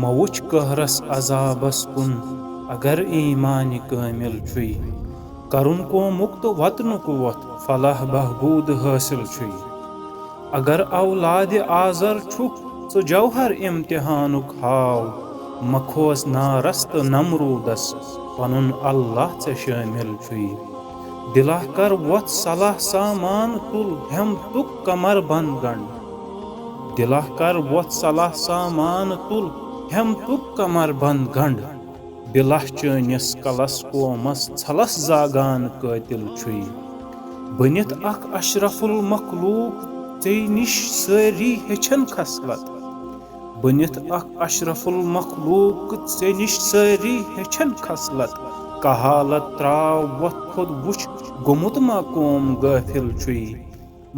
मवुच कहरस अजाबस कुन अगर ईमान कामिल छुई करुन को मुक्त वतनुक वत फलाह बहबूद हासिल छुई अगर औलाद आजर छुक सो जौहर इम्तिहानुक हाव मखोस नारस्त नमरूदस पनुन अल्लाह से शामिल छुई दिलाह कर वत सलाह सामान तुल हम तुक कमर बंद गंड दिलाह कर वत सलाह सामान तुल हम तुक कमर बंद गंड बिलाह चनिस कलस कोमस छलस जागान कातिल छुई बनित अख अशरफुल मखलूक चे निश सारी हेचन खसलत बनित अख अशरफुल मखलूक चे निश सारी हेचन खसलत कहालत त्राव वत खुद वुच गुमुत मा कोम गाफिल छुई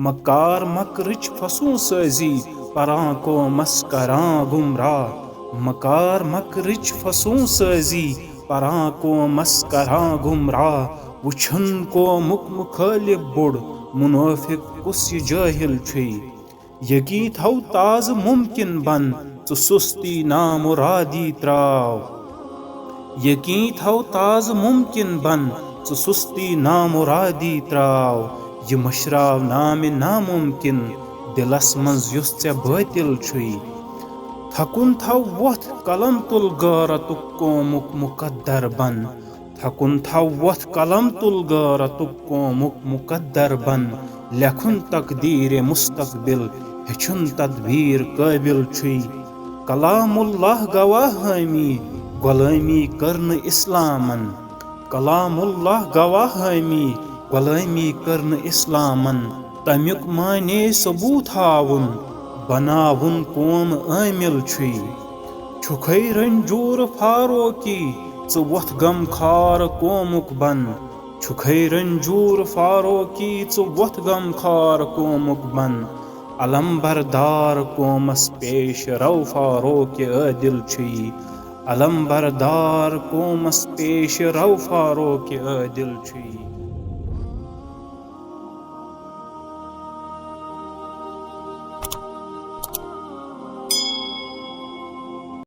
मकार मकरिच फसू साजी परां को मस्करां गुमराह मकार मकरिच फसू साजी परां को मस्करां गुमराह वुछन को मुख मुखालिब बुड़ मुनाफिक कुस ये जाहिल छुई यकी थौ ताज मुमकिन बन तो सुस्ती नामुरादी त्राव यकी थौ ताज मुमकिन बन तो सुस्ती नामुरादी त्राव ये मशराव नाम नामुमकिन दिलस मंज युस चे बातिल छुई थकुन थौ वथ कलम तुल गारतुक कोमुक मुकद्दर बन थकुन थौ वथ कलम तुल गारतुक कोमुक मुकद्दर बन लेखुन तकदीर मुस्तकबिल हेचुन तदबीर काबिल छुई कलामुल्लाह गवाह हमी गुलामी करन इस्लामन कलामुल्लाह गवाह हमी गुलामी करन इस्लामन तमिक माने सबूत हावुन बनावुन कोम आमिल छुई छुखै रंजूर फारोकी च वथ गम खार कोमुक बन छुखै रंजूर फारोकी च वथ गम खार कोमुक बन अलम बरदार कोमस पेश रौ फारोक आदिल छुई अलम बरदार कोमस पेश रौ फारोक आदिल छुई।